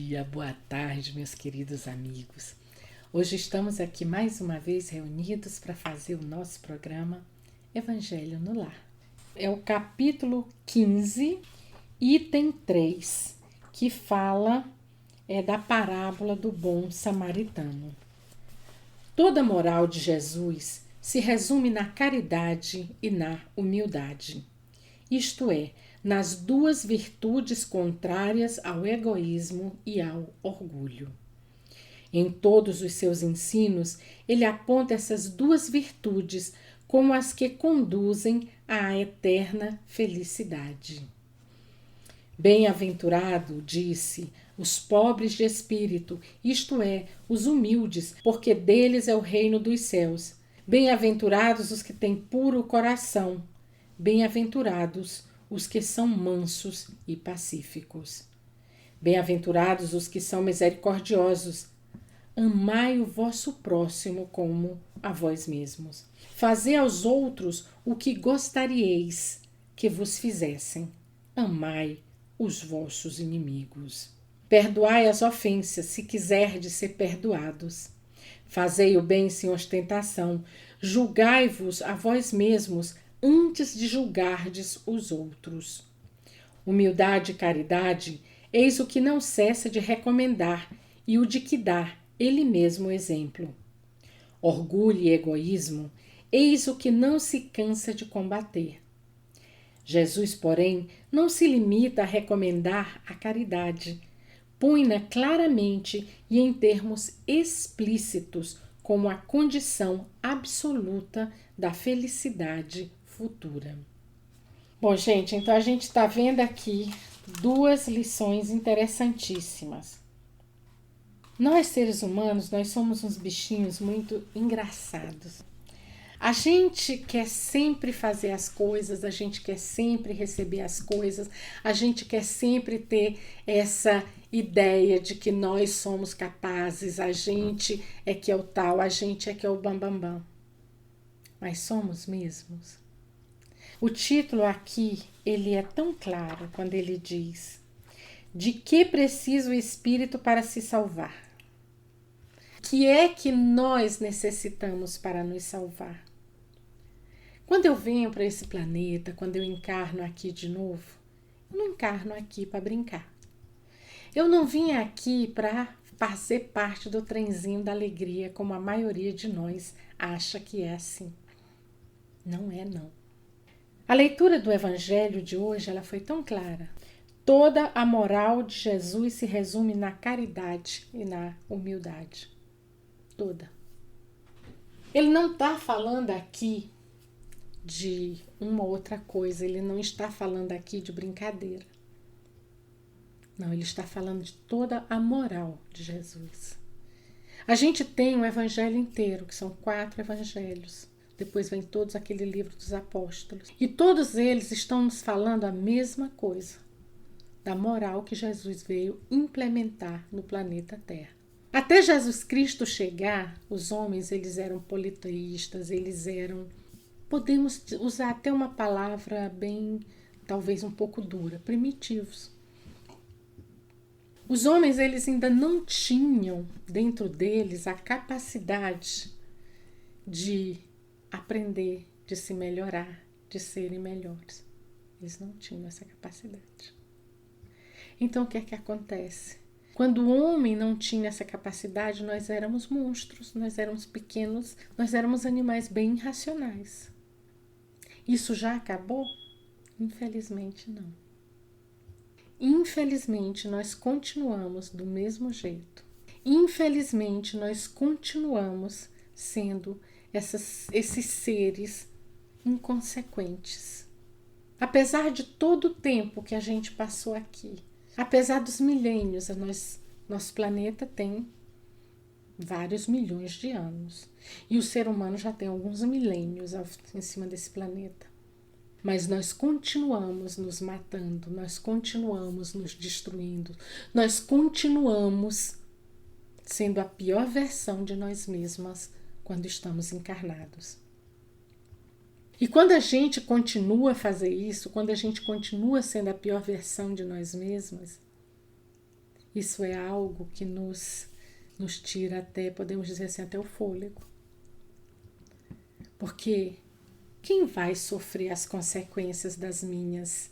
dia, boa tarde, meus queridos amigos. Hoje estamos aqui mais uma vez reunidos para fazer o nosso programa Evangelho no Lar. É o capítulo 15, item 3, que fala da parábola do bom samaritano. Toda a moral de Jesus se resume na caridade e na humildade. Isto é, nas duas virtudes contrárias ao egoísmo e ao orgulho. Em todos os seus ensinos, ele aponta essas duas virtudes como as que conduzem à eterna felicidade. Bem-aventurado, disse, os pobres de espírito, isto é, os humildes, porque deles é o reino dos céus. Bem-aventurados os que têm puro coração. Bem-aventurados os que são mansos e pacíficos. Bem-aventurados os que são misericordiosos. Amai o vosso próximo como a vós mesmos. Fazei aos outros o que gostaríeis que vos fizessem. Amai os vossos inimigos. Perdoai as ofensas, se quiserdes ser perdoados. Fazei o bem sem ostentação. Julgai-vos a vós mesmos antes de julgardes os outros. Humildade e caridade, eis o que não cessa de recomendar e o de que dá ele mesmo exemplo. Orgulho e egoísmo, eis o que não se cansa de combater. Jesus, porém, não se limita a recomendar a caridade, põe-na claramente e em termos explícitos como a condição absoluta da felicidade futura. Bom, gente, então a gente está vendo aqui duas lições interessantíssimas. Nós, seres humanos, nós somos uns bichinhos muito engraçados. A gente quer sempre fazer as coisas, a gente quer sempre receber as coisas, a gente quer sempre ter essa ideia de que nós somos capazes, a gente é que é o tal, a gente é que é o bambambam. Mas somos mesmos? O título aqui, ele é tão claro quando ele diz: de que precisa o Espírito para se salvar? O que é que nós necessitamos para nos salvar? Quando eu venho para esse planeta, quando eu encarno aqui de novo, eu não encarno aqui para brincar. Eu não vim aqui para fazer parte do trenzinho da alegria, como a maioria de nós acha que é assim. Não é, não. A leitura do Evangelho de hoje ela foi tão clara. Toda a moral de Jesus se resume na caridade e na humildade. Toda. Ele não está falando aqui de uma outra coisa, ele não está falando aqui de brincadeira. Não, ele está falando de toda a moral de Jesus. A gente tem um evangelho inteiro, que são 4 evangelhos. Depois vem todos aquele livro dos apóstolos. E todos eles estão nos falando a mesma coisa, da moral que Jesus veio implementar no planeta Terra. Até Jesus Cristo chegar, os homens eles eram politeístas, eles eram, podemos usar até uma palavra bem, talvez um pouco dura, primitivos. Os homens eles ainda não tinham dentro deles a capacidade de aprender, de se melhorar, de serem melhores. Eles não tinham essa capacidade. Então o que é que acontece? Quando o homem não tinha essa capacidade, nós éramos monstros, nós éramos pequenos, nós éramos animais bem irracionais. Isso já acabou? Infelizmente não. Infelizmente nós continuamos do mesmo jeito. Infelizmente nós continuamos sendo esses seres inconsequentes. Apesar de todo o tempo que a gente passou aqui, apesar dos milênios, nosso planeta tem vários milhões de anos. E o ser humano já tem alguns milênios em cima desse planeta. Mas nós continuamos nos matando, nós continuamos nos destruindo, nós continuamos sendo a pior versão de nós mesmas quando estamos encarnados. E quando a gente continua a fazer isso, quando a gente continua sendo a pior versão de nós mesmas, Isso é algo que nos tira até, podemos dizer assim, até o fôlego. Porque quem vai sofrer as consequências das minhas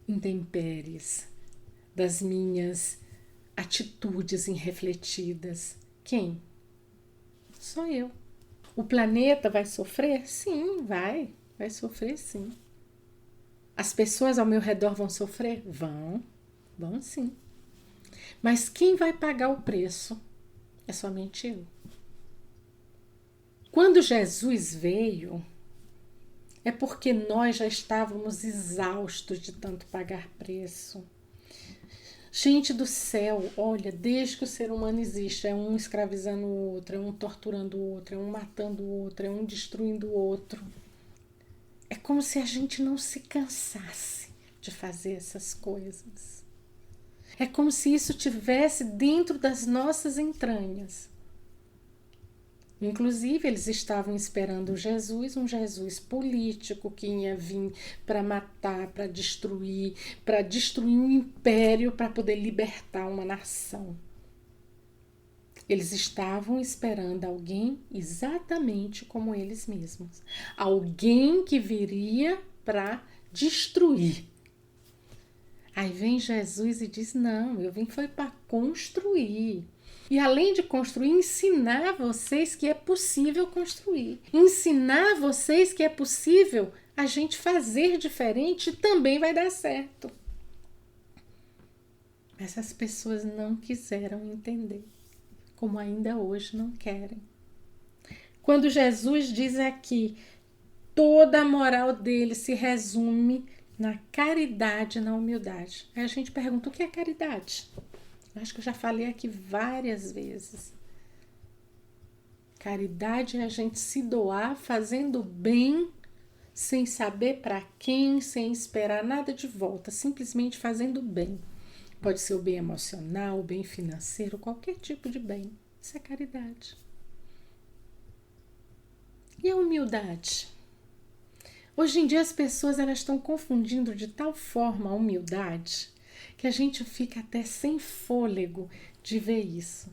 intempéries, das minhas atitudes irrefletidas? Quem? Sou eu. O planeta vai sofrer? Sim, vai sofrer sim. As pessoas ao meu redor vão sofrer? Vão sim. Mas quem vai pagar o preço? É somente eu. Quando Jesus veio, é porque nós já estávamos exaustos de tanto pagar preço. Gente do céu, olha, desde que o ser humano existe, é um escravizando o outro, é um torturando o outro, é um matando o outro, é um destruindo o outro. É como se a gente não se cansasse de fazer essas coisas. É como se isso tivesse dentro das nossas entranhas. Inclusive, eles estavam esperando Jesus, um Jesus político que ia vir para matar, para destruir um império, para poder libertar uma nação. Eles estavam esperando alguém exatamente como eles mesmos. Alguém que viria para destruir. Aí vem Jesus e diz, não, eu vim foi para construir. E além de construir, ensinar vocês que é possível construir. Ensinar vocês que é possível a gente fazer diferente e também vai dar certo. Mas as pessoas não quiseram entender, como ainda hoje não querem. Quando Jesus diz aqui, toda a moral dele se resume na caridade e na humildade. Aí a gente pergunta, o que é caridade? Acho que eu já falei aqui várias vezes. Caridade é a gente se doar fazendo bem, sem saber para quem, sem esperar nada de volta, simplesmente fazendo bem. Pode ser o bem emocional, o bem financeiro, qualquer tipo de bem. Isso é caridade. E a humildade? Hoje em dia as pessoas elas estão confundindo de tal forma a humildade que a gente fica até sem fôlego de ver isso.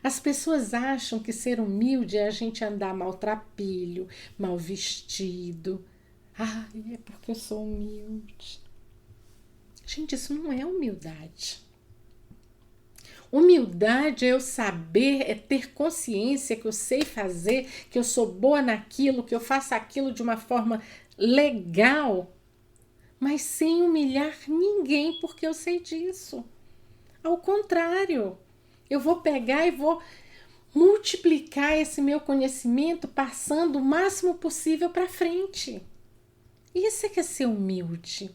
As pessoas acham que ser humilde é a gente andar maltrapilho, mal vestido. Ai, é porque eu sou humilde. Gente, isso não é humildade. Humildade é eu saber, é ter consciência que eu sei fazer, que eu sou boa naquilo, que eu faço aquilo de uma forma legal, mas sem humilhar ninguém porque eu sei disso. Ao contrário, eu vou pegar e vou multiplicar esse meu conhecimento passando o máximo possível para frente. Isso é que é ser humilde.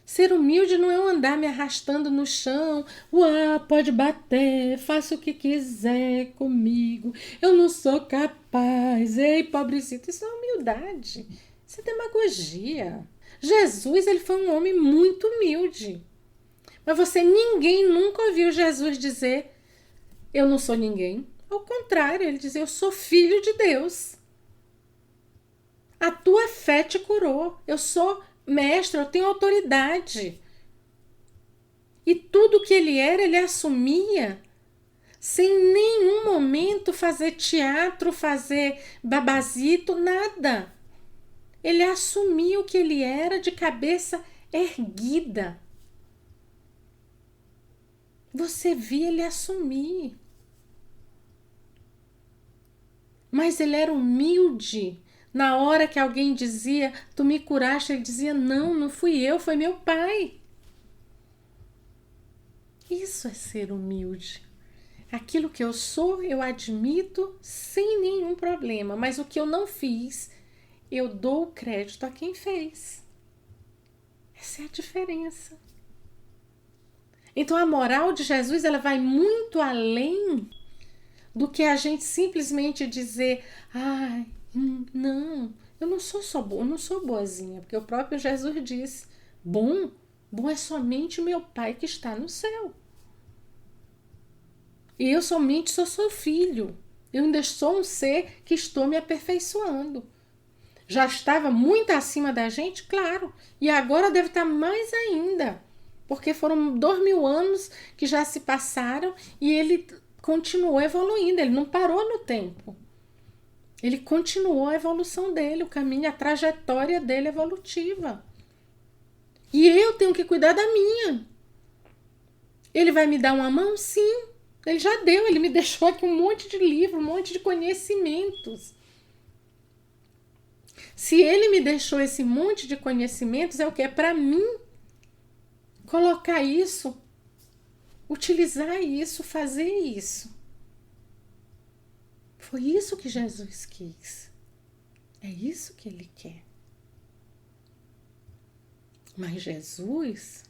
Ser humilde não é eu andar me arrastando no chão. Uau, pode bater, faça o que quiser comigo. Eu não sou capaz. Ei, pobrecito, isso é humildade. Isso é demagogia. Jesus, ele foi um homem muito humilde. Mas ninguém nunca ouviu Jesus dizer, eu não sou ninguém. Ao contrário, ele dizia, eu sou filho de Deus. A tua fé te curou. Eu sou mestre, eu tenho autoridade. E tudo que ele era, ele assumia sem nenhum momento fazer teatro, fazer babazito, nada. Ele assumia o que ele era de cabeça erguida. Você via ele assumir. Mas ele era humilde. Na hora que alguém dizia, tu me curaste, ele dizia, não fui eu, foi meu pai. Isso é ser humilde. Aquilo que eu sou, eu admito sem nenhum problema. Mas o que eu não fiz, eu dou o crédito a quem fez. Essa é a diferença. Então a moral de Jesus, ela vai muito além do que a gente simplesmente dizer, ai, não, eu não sou só boa, eu não sou boazinha, porque o próprio Jesus disse, bom é somente o meu Pai que está no céu. E eu somente sou seu filho. Eu ainda sou um ser que estou me aperfeiçoando. Já estava muito acima da gente, claro, e agora deve estar mais ainda. Porque foram 2000 anos que já se passaram e ele continuou evoluindo, ele não parou no tempo. Ele continuou a evolução dele, o caminho, a trajetória dele evolutiva. E eu tenho que cuidar da minha. Ele vai me dar uma mão? Sim. Ele já deu, ele me deixou aqui um monte de livro, um monte de conhecimentos. Se ele me deixou esse monte de conhecimentos, é o que? É para mim colocar isso, utilizar isso, fazer isso. Foi isso que Jesus quis. É isso que ele quer. Mas Jesus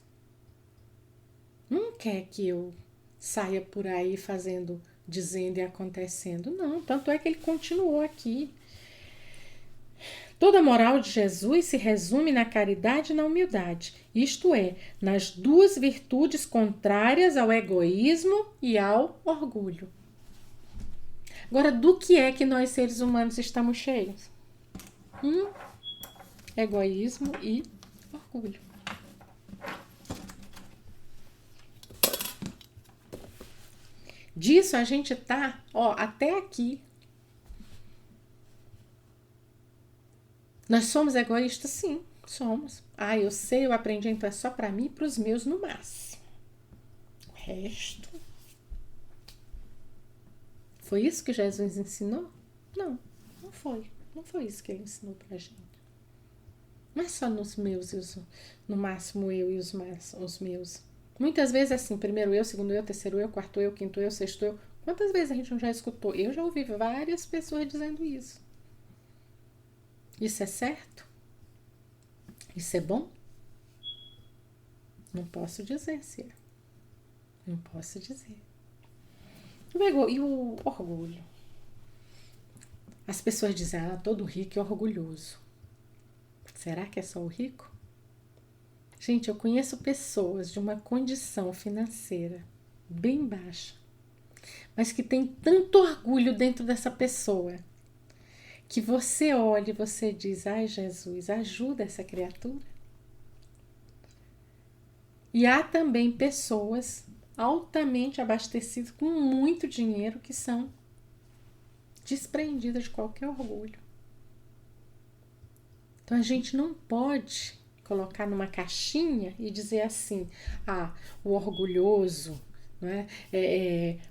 não quer que eu saia por aí fazendo, dizendo e acontecendo. Não, tanto é que ele continuou aqui. Toda a moral de Jesus se resume na caridade e na humildade, isto é, nas duas virtudes contrárias ao egoísmo e ao orgulho. Agora, do que é que nós seres humanos estamos cheios? Egoísmo e orgulho. Disso a gente tá, até aqui. Nós somos egoístas? Sim, somos. Eu sei, eu aprendi, então é só para mim e para os meus no máximo. O resto... Foi isso que Jesus ensinou? Não, não foi. Não foi isso que ele ensinou pra gente. Não é só nos meus, no máximo eu e os meus. Muitas vezes é assim, primeiro eu, segundo eu, terceiro eu, quarto eu, quinto eu, sexto eu. Quantas vezes a gente não já escutou? Eu já ouvi várias pessoas dizendo isso. Isso é certo? Isso é bom? Não posso dizer, Cira. Não posso dizer. E o orgulho? As pessoas dizem, todo rico é orgulhoso. Será que é só o rico? Gente, eu conheço pessoas de uma condição financeira bem baixa, mas que tem tanto orgulho dentro dessa pessoa, que você olha e você diz, ai Jesus, ajuda essa criatura. E há também pessoas altamente abastecidas com muito dinheiro que são despreendidas de qualquer orgulho. Então a gente não pode colocar numa caixinha e dizer assim, o orgulhoso, né,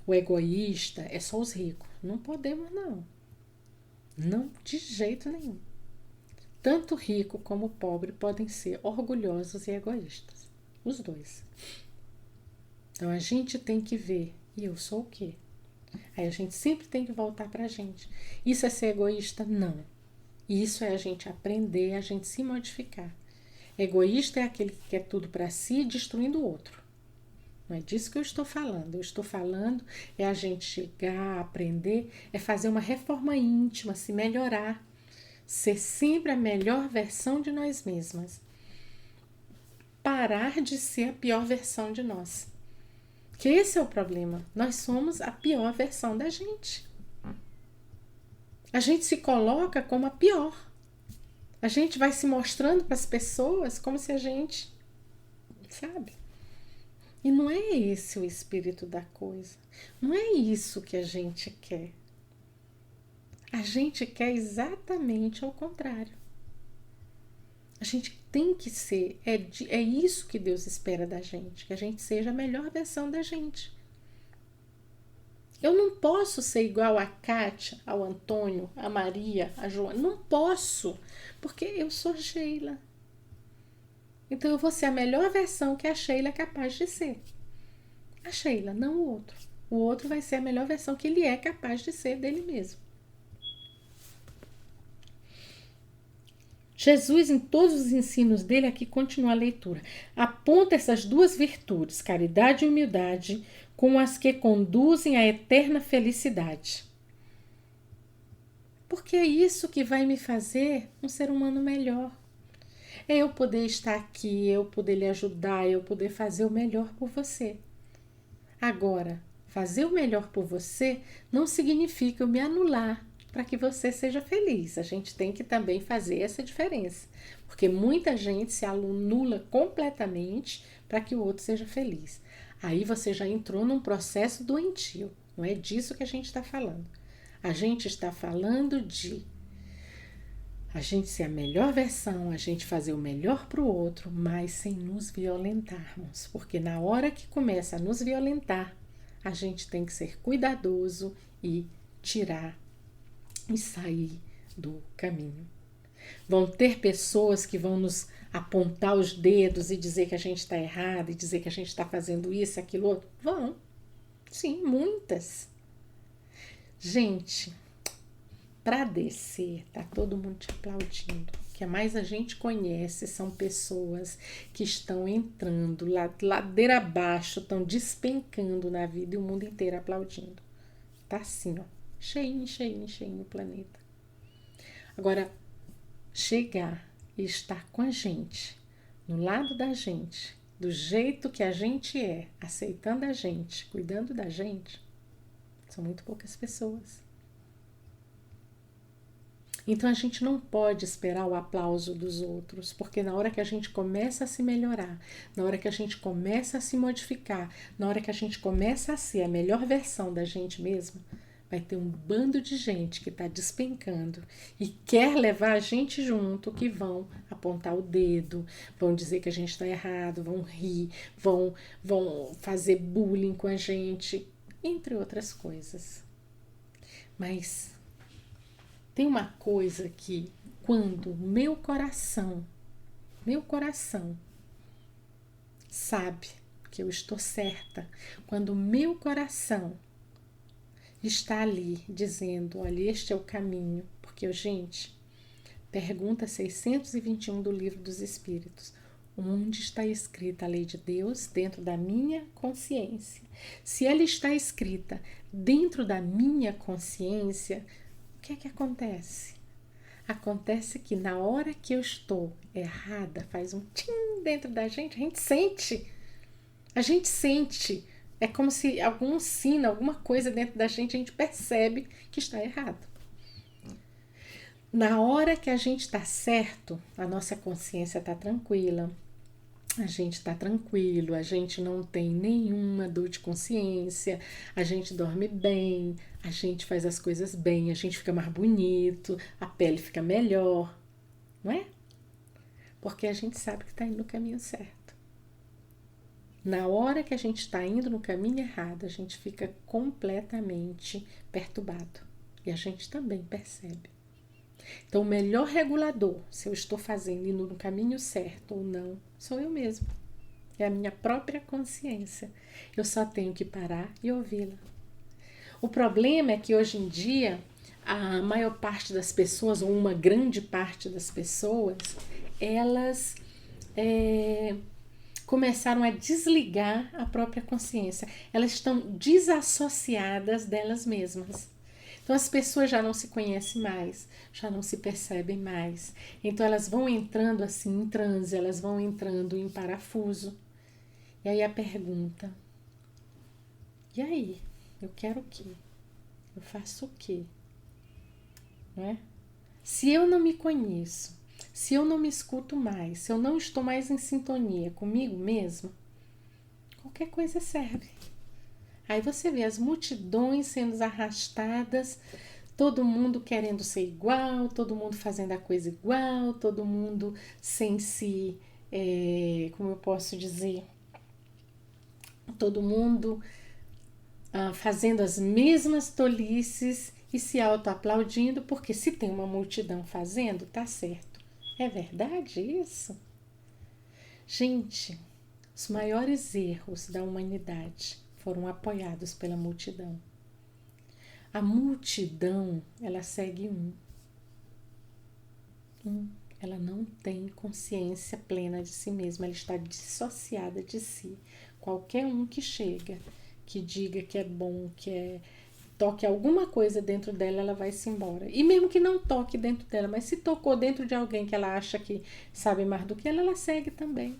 o egoísta, é só os ricos. Não podemos, não. Não, de jeito nenhum. Tanto rico como pobre podem ser orgulhosos e egoístas. Os dois. Então a gente tem que ver, e eu sou o quê? Aí a gente sempre tem que voltar pra gente. Isso é ser egoísta? Não. Isso é a gente aprender, a gente se modificar. Egoísta é aquele que quer tudo para si, destruindo o outro. Não é disso que eu estou falando. Eu estou falando é a gente chegar, aprender, é fazer uma reforma íntima, se melhorar, ser sempre a melhor versão de nós mesmas. Parar de ser a pior versão de nós. Que esse é o problema. Nós somos a pior versão da gente. A gente se coloca como a pior. A gente vai se mostrando para as pessoas como se a gente, sabe? E não é esse o espírito da coisa. Não é isso que a gente quer. A gente quer exatamente ao contrário. A gente tem que ser, é isso que Deus espera da gente, que a gente seja a melhor versão da gente. Eu não posso ser igual a Kátia, ao Antônio, a Maria, a Joana. Não posso, porque eu sou Sheila. Então eu vou ser a melhor versão que a Sheila é capaz de ser. A Sheila, não o outro. O outro vai ser a melhor versão que ele é capaz de ser dele mesmo. Jesus, em todos os ensinos dele, aqui continua a leitura, aponta essas duas virtudes, caridade e humildade, como as que conduzem à eterna felicidade. Porque é isso que vai me fazer um ser humano melhor. É eu poder estar aqui, eu poder lhe ajudar, eu poder fazer o melhor por você. Agora, fazer o melhor por você não significa eu me anular para que você seja feliz. A gente tem que também fazer essa diferença, porque muita gente se anula completamente para que o outro seja feliz. Aí você já entrou num processo doentio. Não é disso que a gente está falando. A gente está falando de a gente ser a melhor versão, a gente fazer o melhor para o outro, mas sem nos violentarmos. Porque na hora que começa a nos violentar, a gente tem que ser cuidadoso e tirar e sair do caminho. Vão ter pessoas que vão nos apontar os dedos e dizer que a gente está errado, e dizer que a gente está fazendo isso, aquilo outro. Vão. Sim, muitas. Gente, para descer, tá todo mundo te aplaudindo. O que mais a gente conhece são pessoas que estão entrando ladeira abaixo, estão despencando na vida e o mundo inteiro aplaudindo. Tá assim, ó, cheinho, cheinho, cheinho o planeta. Agora, chegar e estar com a gente, no lado da gente, do jeito que a gente é, aceitando a gente, cuidando da gente, são muito poucas pessoas. Então a gente não pode esperar o aplauso dos outros, porque na hora que a gente começa a se melhorar, na hora que a gente começa a se modificar, na hora que a gente começa a ser a melhor versão da gente mesmo, vai ter um bando de gente que está despencando e quer levar a gente junto, que vão apontar o dedo, vão dizer que a gente está errado, vão rir, vão fazer bullying com a gente, entre outras coisas. Mas tem uma coisa que, quando meu coração sabe que eu estou certa, quando meu coração está ali dizendo, olha, este é o caminho, porque, gente, pergunta 621 do Livro dos Espíritos, onde está escrita a lei de Deus dentro da minha consciência? Se ela está escrita dentro da minha consciência, o que é que acontece? Acontece que na hora que eu estou errada, faz um tim dentro da gente, a gente sente. A gente sente. É como se algum sino, alguma coisa dentro da gente, a gente percebe que está errado. Na hora que a gente está certo, a nossa consciência está tranquila, a gente está tranquilo, a gente não tem nenhuma dor de consciência, a gente dorme bem, a gente faz as coisas bem, a gente fica mais bonito, a pele fica melhor, não é? Porque a gente sabe que está indo no caminho certo. Na hora que a gente está indo no caminho errado, a gente fica completamente perturbado e a gente também percebe. Então, o melhor regulador, se eu estou fazendo indo no caminho certo ou não, sou eu mesmo. É a minha própria consciência. Eu só tenho que parar e ouvi-la. O problema é que hoje em dia, a maior parte das pessoas, ou uma grande parte das pessoas, elas começaram a desligar a própria consciência. Elas estão desassociadas delas mesmas. Então as pessoas já não se conhecem mais, já não se percebem mais. Então elas vão entrando assim em transe, elas vão entrando em parafuso. E aí a pergunta, e aí? Eu quero o quê? Eu faço o quê? Não é? Se eu não me conheço, se eu não me escuto mais, se eu não estou mais em sintonia comigo mesma, qualquer coisa serve. Aí você vê as multidões sendo arrastadas, todo mundo querendo ser igual, todo mundo fazendo a coisa igual, todo mundo sem se, como eu posso dizer, todo mundo fazendo as mesmas tolices e se autoaplaudindo, porque se tem uma multidão fazendo, tá certo. É verdade isso? Gente, os maiores erros da humanidade foram apoiados pela multidão. A multidão, ela segue ela não tem consciência plena de si mesma, ela está dissociada de si. Qualquer um que chega, que diga que é bom, toque alguma coisa dentro dela, ela vai se embora. E mesmo que não toque dentro dela, mas se tocou dentro de alguém que ela acha que sabe mais do que ela segue também.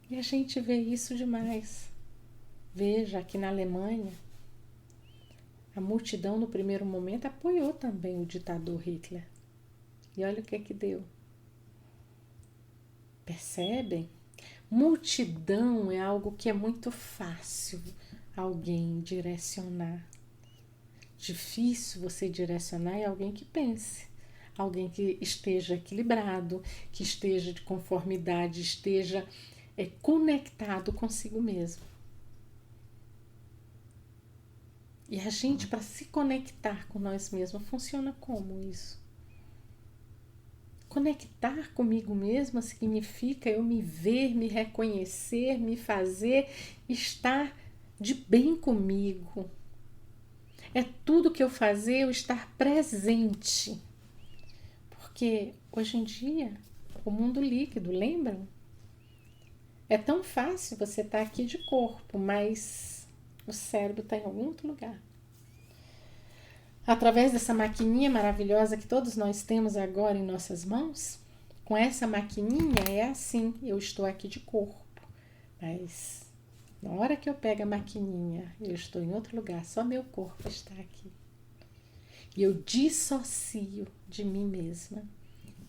E a gente vê isso demais. Veja, aqui na Alemanha, A multidão, no primeiro momento, apoiou também o ditador Hitler. E olha o que deu. Percebem? Multidão é algo que é muito fácil alguém direcionar. Difícil você direcionar é alguém que pense. Alguém que esteja equilibrado, que esteja de conformidade, esteja conectado consigo mesmo. E a gente, para se conectar com nós mesmos, funciona como isso? Conectar comigo mesma significa eu me ver, me reconhecer, me fazer estar de bem comigo. É tudo que eu fazer, eu estar presente. Porque hoje em dia, o mundo líquido, lembram? É tão fácil você estar aqui de corpo, mas o cérebro está em algum outro lugar. Através dessa maquininha maravilhosa que todos nós temos agora em nossas mãos, com essa maquininha é assim, eu estou aqui de corpo, mas na hora que eu pego a maquininha, eu estou em outro lugar, só meu corpo está aqui. E eu dissocio de mim mesma,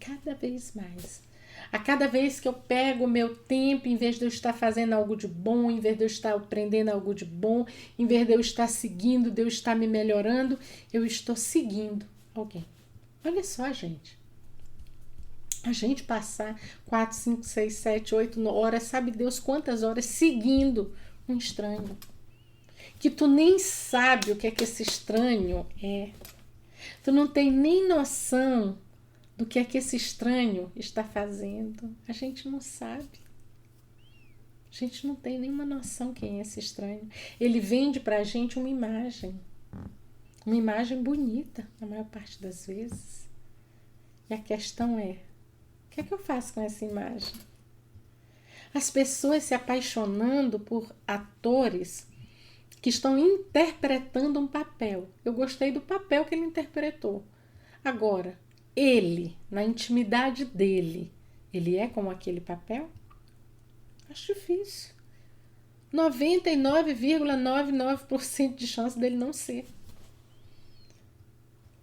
cada vez mais. A cada vez que eu pego o meu tempo, em vez de eu estar fazendo algo de bom, em vez de eu estar aprendendo algo de bom, em vez de eu estar seguindo, de eu estar me melhorando, eu estou seguindo alguém. Olha só, gente. A gente passar 4, 5, 6, 7, 8 horas, sabe Deus quantas horas seguindo um estranho. Que tu nem sabe o que é que esse estranho é. Tu não tem nem noção do que é que esse estranho está fazendo. A gente não sabe. A gente não tem nenhuma noção quem é esse estranho. Ele vende pra gente uma imagem bonita, na maior parte das vezes. E a questão é, o que é que eu faço com essa imagem? As pessoas se apaixonando por atores que estão interpretando um papel. Eu gostei do papel que ele interpretou. Agora, ele, na intimidade dele, ele é como aquele papel? Acho difícil. 99,99% de chance dele não ser.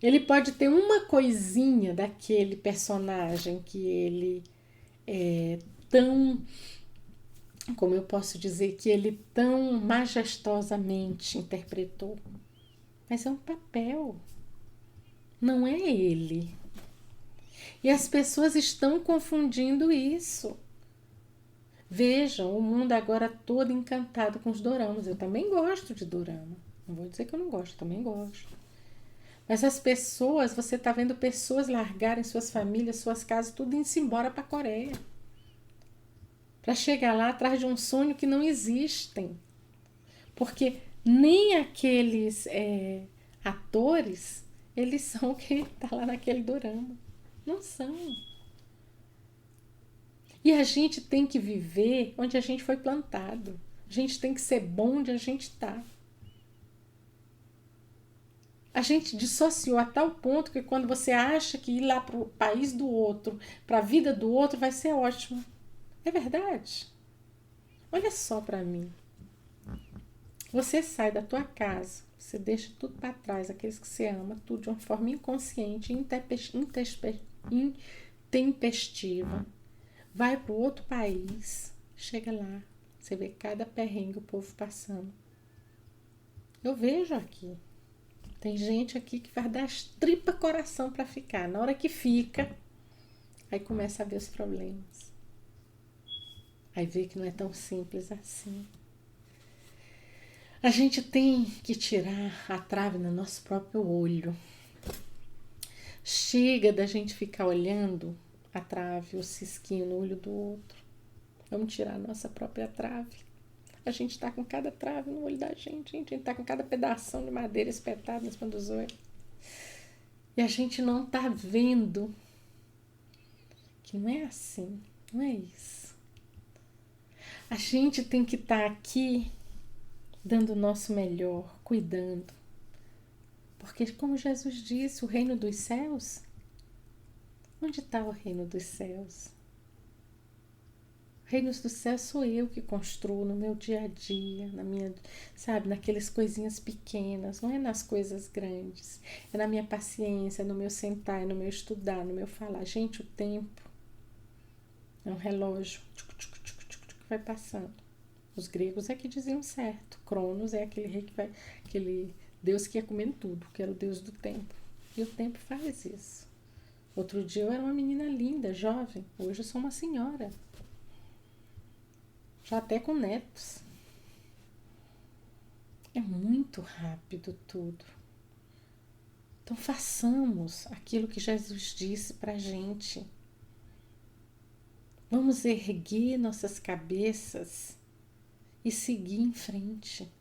Ele pode ter uma coisinha daquele personagem que ele é tão, como eu posso dizer, que ele tão majestosamente interpretou. Mas é um papel. Não é ele. E as pessoas estão confundindo isso. Vejam, o mundo agora todo encantado com os doramas. Eu também gosto de dorama. Não vou dizer que eu não gosto, também gosto. Mas as pessoas, você está vendo pessoas largarem suas famílias, suas casas, tudo indo-se embora para a Coreia. Para chegar lá atrás de um sonho que não existem. Porque nem aqueles atores, eles são quem está lá naquele dorama. Não são. E a gente tem que viver onde a gente foi plantado. A gente tem que ser bom onde a gente está. A gente dissociou a tal ponto que quando você acha que ir lá para o país do outro, para a vida do outro, vai ser ótimo. É verdade. Olha só para mim. Você sai da tua casa, você deixa tudo para trás, aqueles que você ama, tudo de uma forma inconsciente, intempestiva. Vai para outro país, chega lá, você vê cada perrengue o povo passando. Eu vejo aqui. Tem gente aqui que vai dar as tripas coração para ficar. Na hora que fica, aí começa a ver os problemas. Aí vê que não é tão simples assim. A gente tem que tirar a trave no nosso próprio olho. Chega da gente ficar olhando a trave, o cisquinho no olho do outro. Vamos tirar a nossa própria trave. A gente tá com cada trave no olho da gente. A gente tá com cada pedação de madeira espetada em cima dos olhos. E a gente não tá vendo que não é assim. Não é isso. A gente tem que estar aqui dando o nosso melhor, cuidando. Porque, como Jesus disse, o reino dos céus, onde está o reino dos céus? Reinos do céu sou eu que construo no meu dia a dia, na minha, sabe, naquelas coisinhas pequenas, não é nas coisas grandes. É na minha paciência, no meu sentar, no meu estudar, no meu falar. Gente, o tempo é um relógio que vai passando. Os gregos é que diziam certo. Cronos é aquele rei que vai, aquele Deus que ia comendo tudo, que era o Deus do tempo. E o tempo faz isso. Outro dia eu era uma menina linda, jovem. Hoje eu sou uma senhora. Já até com netos. É muito rápido tudo. Então façamos aquilo que Jesus disse pra gente. Vamos erguer nossas cabeças e seguir em frente.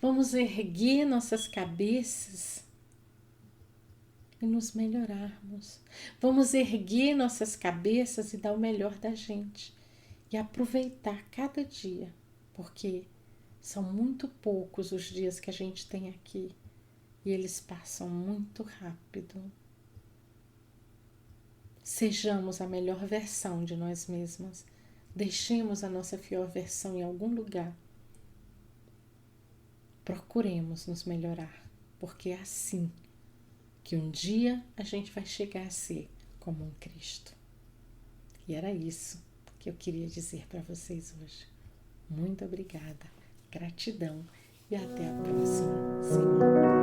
Vamos erguer nossas cabeças e nos melhorarmos. Vamos erguer nossas cabeças e dar o melhor da gente. E aproveitar cada dia, porque são muito poucos os dias que a gente tem aqui e eles passam muito rápido. Sejamos a melhor versão de nós mesmas. Deixemos a nossa pior versão em algum lugar. Procuremos nos melhorar, porque é assim que um dia a gente vai chegar a ser como um Cristo. E era isso que eu queria dizer para vocês hoje. Muito obrigada, gratidão e até a próxima semana.